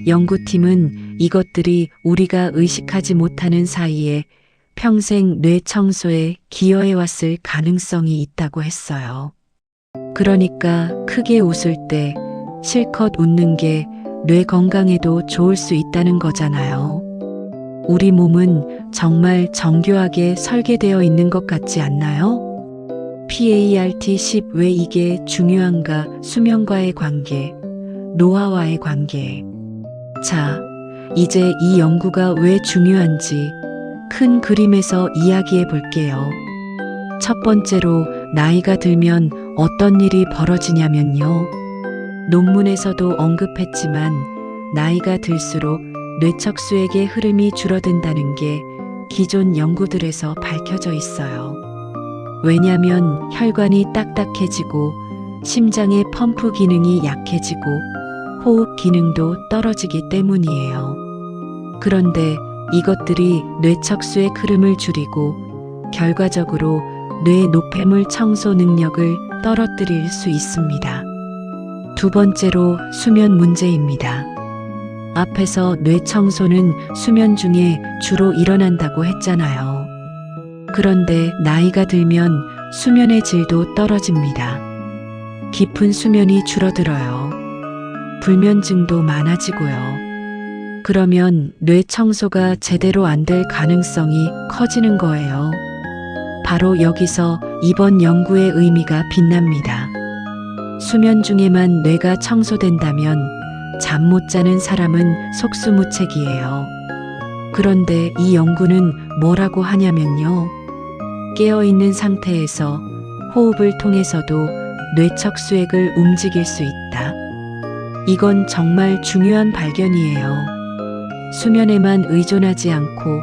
연구팀은 이것들이 우리가 의식하지 못하는 사이에 평생 뇌 청소에 기여해왔을 가능성이 있다고 했어요. 그러니까 크게 웃을 때 실컷 웃는 게 뇌 건강에도 좋을 수 있다는 거잖아요. 우리 몸은 정말 정교하게 설계되어 있는 것 같지 않나요? PART-10 왜 이게 중요한가? 수면과의 관계, 노화와의 관계. 자, 이제 이 연구가 왜 중요한지 큰 그림에서 이야기해 볼게요. 첫 번째로 나이가 들면 어떤 일이 벌어지냐면요. 논문에서도 언급했지만 나이가 들수록 뇌척수액의 흐름이 줄어든다는 게 기존 연구들에서 밝혀져 있어요. 왜냐면 혈관이 딱딱해지고 심장의 펌프 기능이 약해지고 호흡 기능도 떨어지기 때문이에요. 그런데 이것들이 뇌척수의 흐름을 줄이고 결과적으로 뇌 노폐물 청소 능력을 떨어뜨릴 수 있습니다. 두 번째로 수면 문제입니다. 앞에서 뇌 청소는 수면 중에 주로 일어난다고 했잖아요. 그런데 나이가 들면 수면의 질도 떨어집니다. 깊은 수면이 줄어들어요. 불면증도 많아지고요. 그러면 뇌 청소가 제대로 안 될 가능성이 커지는 거예요. 바로 여기서 이번 연구의 의미가 빛납니다. 수면 중에만 뇌가 청소된다면 잠 못 자는 사람은 속수무책이에요. 그런데 이 연구는 뭐라고 하냐면요. 깨어있는 상태에서 호흡을 통해서도 뇌척수액을 움직일 수 있다. 이건 정말 중요한 발견이에요. 수면에만 의존하지 않고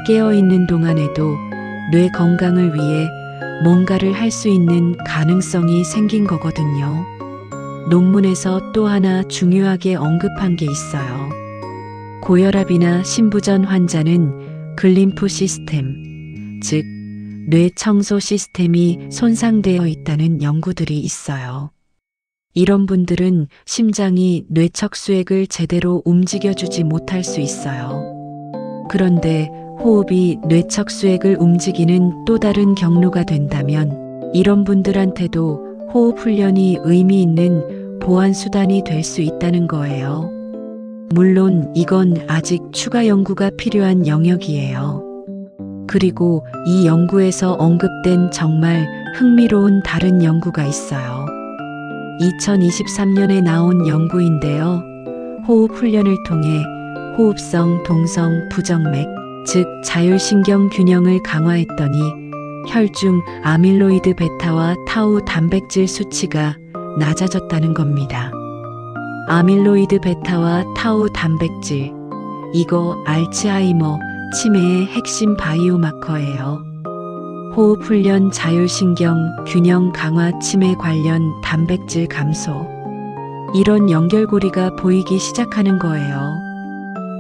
깨어있는 동안에도 뇌 건강을 위해 뭔가를 할 수 있는 가능성이 생긴 거거든요. 논문에서 또 하나 중요하게 언급한 게 있어요. 고혈압이나 심부전 환자는 글림프 시스템, 즉 뇌 청소 시스템이 손상되어 있다는 연구들이 있어요. 이런 분들은 심장이 뇌척수액을 제대로 움직여주지 못할 수 있어요. 그런데 호흡이 뇌척수액을 움직이는 또 다른 경로가 된다면 이런 분들한테도 호흡 훈련이 의미 있는 보완 수단이 될 수 있다는 거예요. 물론 이건 아직 추가 연구가 필요한 영역이에요. 그리고 이 연구에서 언급된 정말 흥미로운 다른 연구가 있어요. 2023년에 나온 연구인데요. 호흡 훈련을 통해 호흡성 동성 부정맥, 즉 자율신경 균형을 강화했더니 혈중 아밀로이드 베타와 타우 단백질 수치가 낮아졌다는 겁니다. 아밀로이드 베타와 타우 단백질, 이거 알츠하이머, 치매의 핵심 바이오마커예요. 호흡 훈련 자율신경 균형 강화 치매 관련 단백질 감소. 이런 연결고리가 보이기 시작하는 거예요.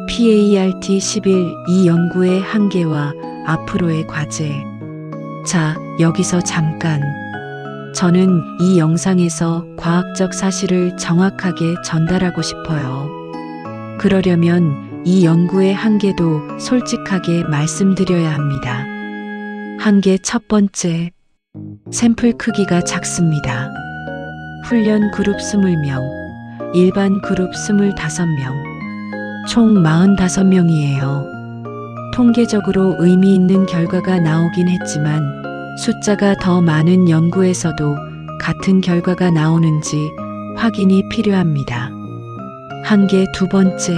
PART11 이 연구의 한계와 앞으로의 과제. 자, 여기서 잠깐. 저는 이 영상에서 과학적 사실을 정확하게 전달하고 싶어요. 그러려면 이 연구의 한계도 솔직하게 말씀드려야 합니다. 한계 첫 번째, 샘플 크기가 작습니다. 훈련 그룹 20명, 일반 그룹 25명, 총 45명이에요. 통계적으로 의미 있는 결과가 나오긴 했지만 숫자가 더 많은 연구에서도 같은 결과가 나오는지 확인이 필요합니다. 한계 두 번째,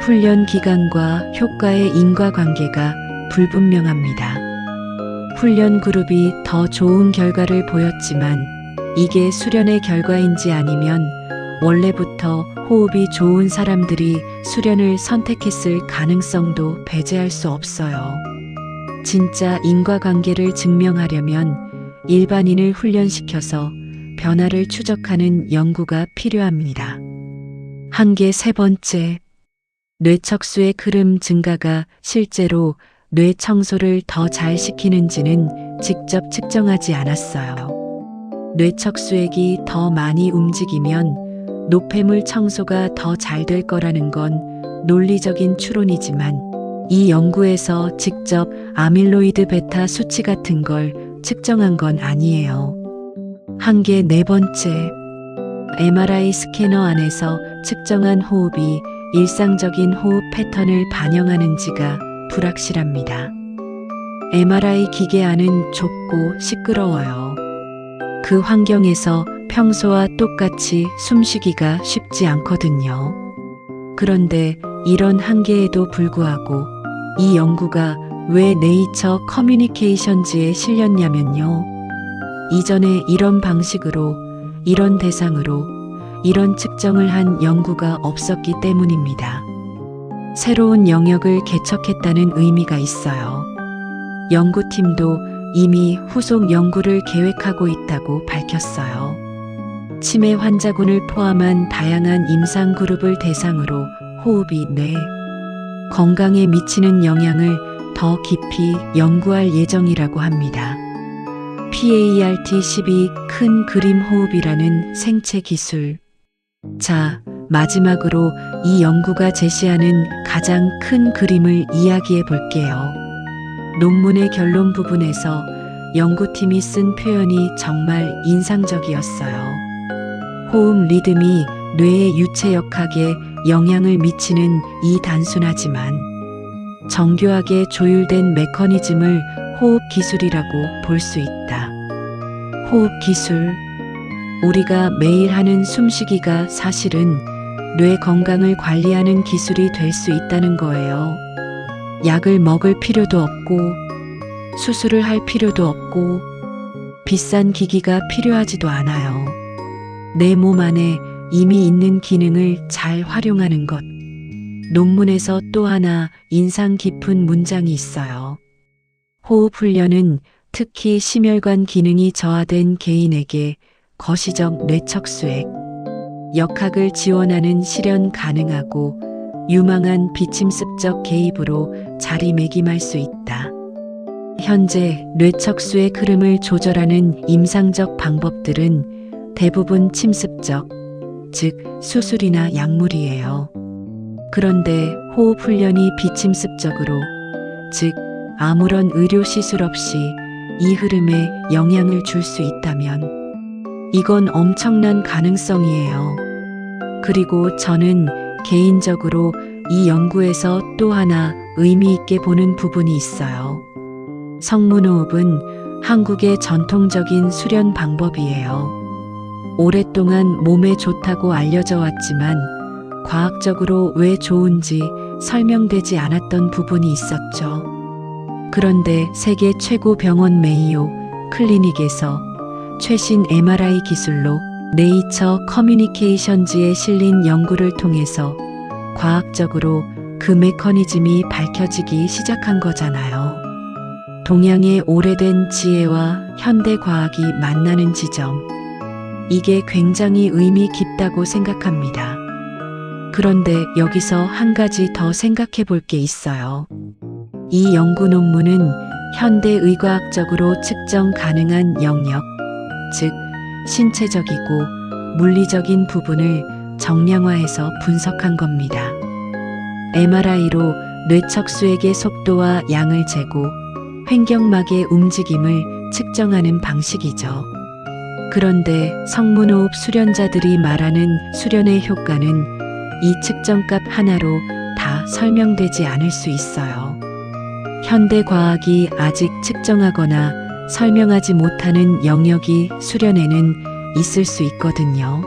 훈련 기간과 효과의 인과관계가 불분명합니다. 훈련 그룹이 더 좋은 결과를 보였지만 이게 수련의 결과인지 아니면 원래부터 호흡이 좋은 사람들이 수련을 선택했을 가능성도 배제할 수 없어요. 진짜 인과관계를 증명하려면 일반인을 훈련시켜서 변화를 추적하는 연구가 필요합니다. 한계 세 번째, 뇌척수의 흐름 증가가 실제로 뇌 청소를 더 잘 시키는지는 직접 측정하지 않았어요. 뇌척수액이 더 많이 움직이면 노폐물 청소가 더 잘 될 거라는 건 논리적인 추론이지만 이 연구에서 직접 아밀로이드 베타 수치 같은 걸 측정한 건 아니에요. 한계 네 번째, MRI 스캐너 안에서 측정한 호흡이 일상적인 호흡 패턴을 반영하는지가 불확실합니다. MRI 기계 안은 좁고 시끄러워요. 그 환경에서 평소와 똑같이 숨쉬기가 쉽지 않거든요. 그런데 이런 한계에도 불구하고 이 연구가 왜 네이처 커뮤니케이션즈에 실렸냐면요. 이전에 이런 방식으로, 이런 대상으로, 이런 측정을 한 연구가 없었기 때문입니다. 새로운 영역을 개척했다는 의미가 있어요. 연구팀도 이미 후속 연구를 계획하고 있다고 밝혔어요. 치매 환자군을 포함한 다양한 임상 그룹을 대상으로 호흡이 뇌 건강에 미치는 영향을 더 깊이 연구할 예정이라고 합니다. PART12 큰 그림 호흡이라는 생체 기술. 자, 마지막으로 이 연구가 제시하는 가장 큰 그림을 이야기해 볼게요. 논문의 결론 부분에서 연구팀이 쓴 표현이 정말 인상적이었어요. 호흡 리듬이 뇌의 유체역학에 영향을 미치는 이 단순하지만 정교하게 조율된 메커니즘을 호흡 기술이라고 볼 수 있다. 호흡 기술. 우리가 매일 하는 숨쉬기가 사실은 뇌 건강을 관리하는 기술이 될 수 있다는 거예요. 약을 먹을 필요도 없고, 수술을 할 필요도 없고, 비싼 기기가 필요하지도 않아요. 내 몸 안에 이미 있는 기능을 잘 활용하는 것. 논문에서 또 하나 인상 깊은 문장이 있어요. 호흡 훈련은 특히 심혈관 기능이 저하된 개인에게 거시적 뇌척수액, 역학을 지원하는 실현 가능하고 유망한 비침습적 개입으로 자리매김할 수 있다. 현재 뇌척수의 흐름을 조절하는 임상적 방법들은 대부분 침습적, 즉 수술이나 약물이에요. 그런데 호흡 훈련이 비침습적으로, 즉 아무런 의료 시술 없이 이 흐름에 영향을 줄 수 있다면 이건 엄청난 가능성이에요. 그리고 저는 개인적으로 이 연구에서 또 하나 의미 있게 보는 부분이 있어요. 성문호흡은 한국의 전통적인 수련 방법이에요. 오랫동안 몸에 좋다고 알려져 왔지만 과학적으로 왜 좋은지 설명되지 않았던 부분이 있었죠. 그런데 세계 최고 병원 메이오 클리닉에서 최신 MRI 기술로 네이처 커뮤니케이션즈에 실린 연구를 통해서 과학적으로 그 메커니즘이 밝혀지기 시작한 거잖아요. 동양의 오래된 지혜와 현대 과학이 만나는 지점. 이게 굉장히 의미 깊다고 생각합니다. 그런데 여기서 한 가지 더 생각해 볼 게 있어요. 이 연구 논문은 현대 의과학적으로 측정 가능한 영역, 즉 신체적이고 물리적인 부분을 정량화해서 분석한 겁니다. MRI로 뇌척수액의 속도와 양을 재고 횡격막의 움직임을 측정하는 방식이죠. 그런데 성문호흡 수련자들이 말하는 수련의 효과는 이 측정값 하나로 다 설명되지 않을 수 있어요. 현대 과학이 아직 측정하거나 설명하지 못하는 영역이 수련에는 있을 수 있거든요.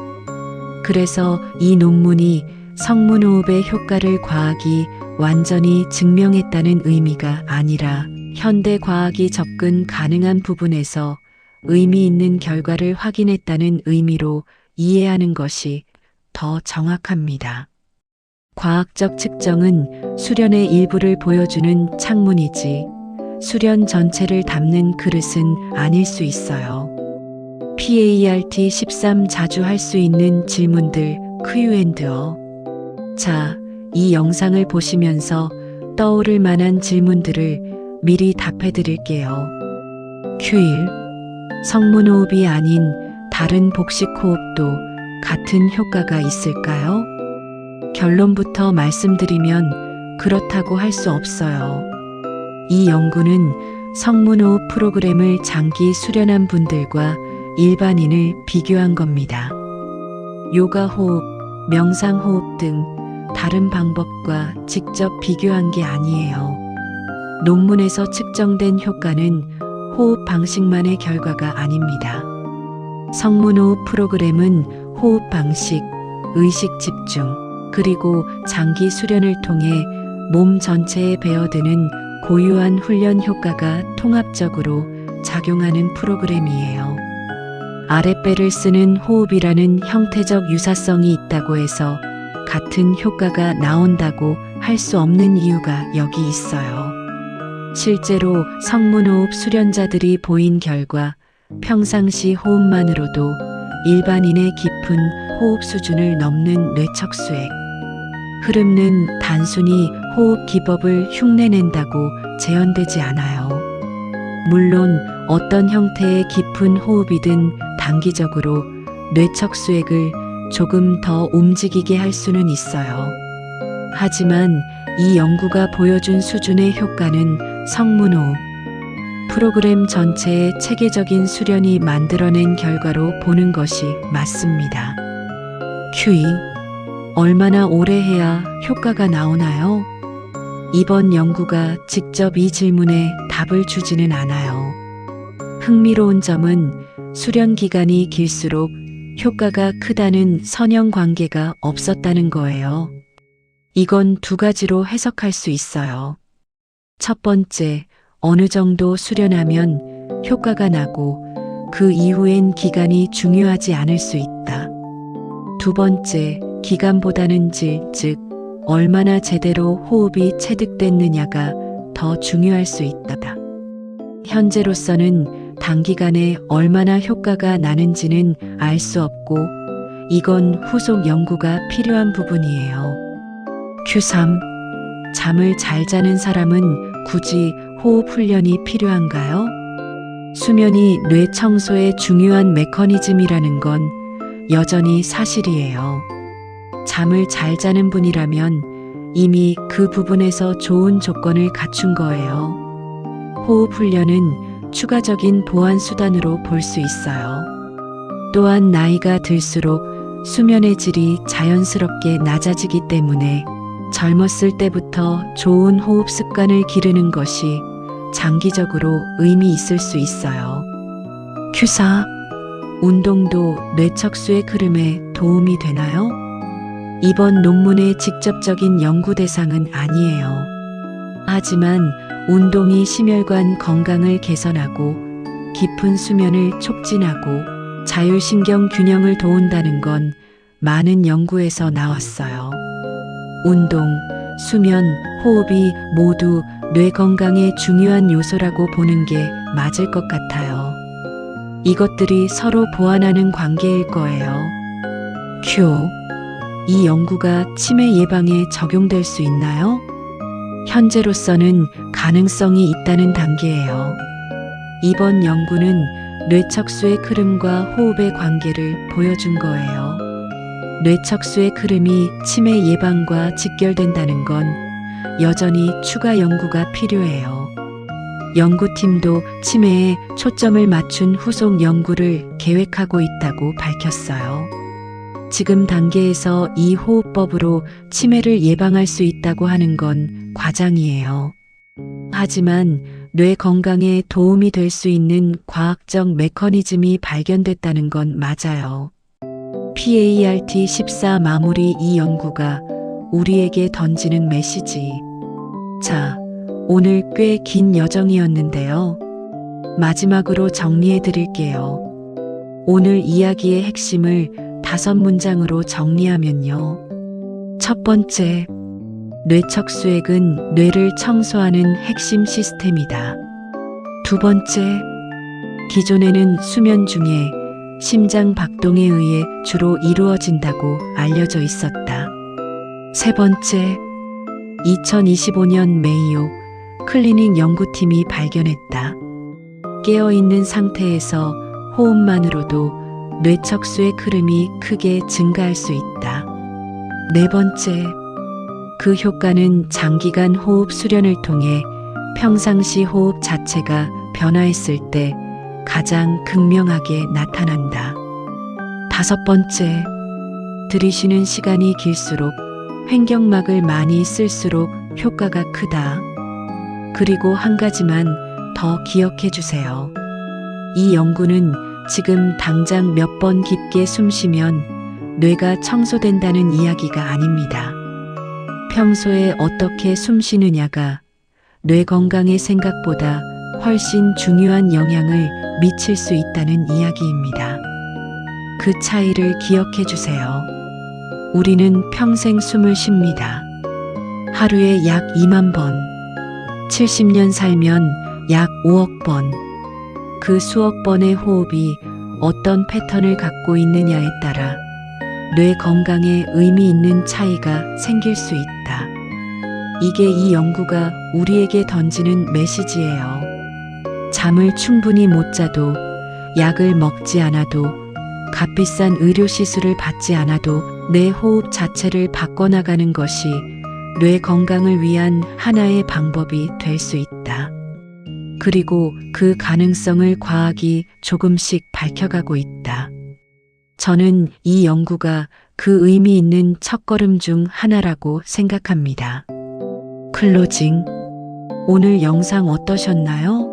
그래서 이 논문이 성문호흡의 효과를 과학이 완전히 증명했다는 의미가 아니라 현대 과학이 접근 가능한 부분에서 의미 있는 결과를 확인했다는 의미로 이해하는 것이 더 정확합니다. 과학적 측정은 수련의 일부를 보여주는 창문이지 수련 전체를 담는 그릇은 아닐 수 있어요. PART 13 자주 할 수 있는 질문들 Q&A. 자, 이 영상을 보시면서 떠오를 만한 질문들을 미리 답해 드릴게요. Q1. 성문호흡이 아닌 다른 복식 호흡도 같은 효과가 있을까요? 결론부터 말씀드리면 그렇다고 할 수 없어요. 이 연구는 성문호흡 프로그램을 장기 수련한 분들과 일반인을 비교한 겁니다. 요가 호흡, 명상 호흡 등 다른 방법과 직접 비교한 게 아니에요. 논문에서 측정된 효과는 호흡 방식만의 결과가 아닙니다. 성문호흡 프로그램은 호흡 방식, 의식 집중, 그리고 장기 수련을 통해 몸 전체에 배어드는 고유한 훈련 효과가 통합적으로 작용하는 프로그램이에요. 아랫배를 쓰는 호흡이라는 형태적 유사성이 있다고 해서 같은 효과가 나온다고 할 수 없는 이유가 여기 있어요. 실제로 성문호흡 수련자들이 보인 결과 평상시 호흡만으로도 일반인의 깊은 호흡 수준을 넘는 뇌척수액, 흐름은 단순히 호흡 기법을 흉내낸다고 재현되지 않아요. 물론 어떤 형태의 깊은 호흡이든 단기적으로 뇌척수액을 조금 더 움직이게 할 수는 있어요. 하지만 이 연구가 보여준 수준의 효과는 성문호흡 프로그램 전체의 체계적인 수련이 만들어낸 결과로 보는 것이 맞습니다. Q2. 얼마나 오래 해야 효과가 나오나요? 이번 연구가 직접 이 질문에 답을 주지는 않아요. 흥미로운 점은 수련 기간이 길수록 효과가 크다는 선형 관계가 없었다는 거예요. 이건 두 가지로 해석할 수 있어요. 첫 번째, 어느 정도 수련하면 효과가 나고 그 이후엔 기간이 중요하지 않을 수 있다. 두 번째, 기간보다는 질, 즉 얼마나 제대로 호흡이 체득됐느냐가 더 중요할 수 있다. 현재로서는 단기간에 얼마나 효과가 나는지는 알 수 없고 이건 후속 연구가 필요한 부분이에요. Q3. 잠을 잘 자는 사람은 굳이 호흡 훈련이 필요한가요? 수면이 뇌 청소의 중요한 메커니즘이라는 건 여전히 사실이에요. 잠을 잘 자는 분이라면 이미 그 부분에서 좋은 조건을 갖춘 거예요. 호흡 훈련은 추가적인 보완 수단으로 볼 수 있어요. 또한 나이가 들수록 수면의 질이 자연스럽게 낮아지기 때문에 젊었을 때부터 좋은 호흡 습관을 기르는 것이 장기적으로 의미 있을 수 있어요. 큐사, 운동도 뇌척수의 흐름에 도움이 되나요? 이번 논문의 직접적인 연구 대상은 아니에요. 하지만 운동이 심혈관 건강을 개선하고 깊은 수면을 촉진하고 자율신경 균형을 도운다는 건 많은 연구에서 나왔어요. 운동, 수면, 호흡이 모두 뇌 건강의 중요한 요소라고 보는 게 맞을 것 같아요. 이것들이 서로 보완하는 관계일 거예요. 큐. 이 연구가 치매 예방에 적용될 수 있나요? 현재로서는 가능성이 있다는 단계예요. 이번 연구는 뇌척수의 흐름과 호흡의 관계를 보여준 거예요. 뇌척수의 흐름이 치매 예방과 직결된다는 건 여전히 추가 연구가 필요해요. 연구팀도 치매에 초점을 맞춘 후속 연구를 계획하고 있다고 밝혔어요. 지금 단계에서 이 호흡법으로 치매를 예방할 수 있다고 하는 건 과장이에요. 하지만 뇌 건강에 도움이 될 수 있는 과학적 메커니즘이 발견됐다는 건 맞아요. PART14 마무리 이 연구가 우리에게 던지는 메시지. 자, 오늘 꽤 긴 여정이었는데요. 마지막으로 정리해 드릴게요. 오늘 이야기의 핵심을 5문장으로 정리하면요. 첫 번째, 뇌척수액은 뇌를 청소하는 핵심 시스템이다. 두 번째, 기존에는 수면 중에 심장 박동에 의해 주로 이루어진다고 알려져 있었다. 세 번째, 2025년 메이오 클리닉 연구팀이 발견했다. 깨어있는 상태에서 호흡만으로도 뇌척수의 흐름이 크게 증가할 수 있다. 네 번째, 그 효과는 장기간 호흡 수련을 통해 평상시 호흡 자체가 변화했을 때 가장 극명하게 나타난다. 다섯 번째, 들이쉬는 시간이 길수록 횡격막을 많이 쓸수록 효과가 크다. 그리고 한 가지만 더 기억해 주세요. 이 연구는 지금 당장 몇 번 깊게 숨 쉬면 뇌가 청소된다는 이야기가 아닙니다. 평소에 어떻게 숨 쉬느냐가 뇌 건강에 생각보다 훨씬 중요한 영향을 미칠 수 있다는 이야기입니다. 그 차이를 기억해 주세요. 우리는 평생 숨을 쉽니다. 하루에 약 2만 번, 70년 살면 약 5억 번. 그 수억 번의 호흡이 어떤 패턴을 갖고 있느냐에 따라 뇌 건강에 의미 있는 차이가 생길 수 있다. 이게 이 연구가 우리에게 던지는 메시지예요. 잠을 충분히 못 자도, 약을 먹지 않아도, 값비싼 의료시술을 받지 않아도 내 호흡 자체를 바꿔나가는 것이 뇌 건강을 위한 하나의 방법이 될 수 있다. 그리고 그 가능성을 과학이 조금씩 밝혀가고 있다. 저는 이 연구가 그 의미 있는 첫걸음 중 하나라고 생각합니다. 클로징. 오늘 영상 어떠셨나요?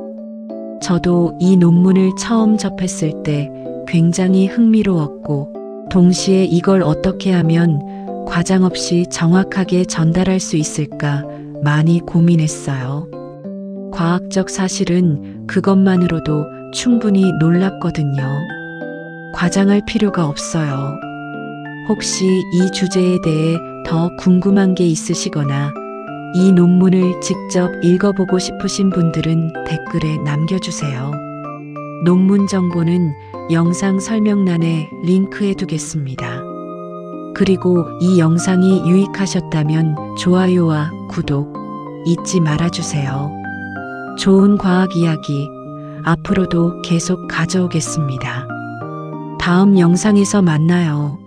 저도 이 논문을 처음 접했을 때 굉장히 흥미로웠고, 동시에 이걸 어떻게 하면 과장 없이 정확하게 전달할 수 있을까 많이 고민했어요. 과학적 사실은 그것만으로도 충분히 놀랍거든요. 과장할 필요가 없어요. 혹시 이 주제에 대해 더 궁금한 게 있으시거나 이 논문을 직접 읽어보고 싶으신 분들은 댓글에 남겨주세요. 논문 정보는 영상 설명란에 링크해 두겠습니다. 그리고 이 영상이 유익하셨다면 좋아요와 구독 잊지 말아주세요. 좋은 과학 이야기 앞으로도 계속 가져오겠습니다. 다음 영상에서 만나요.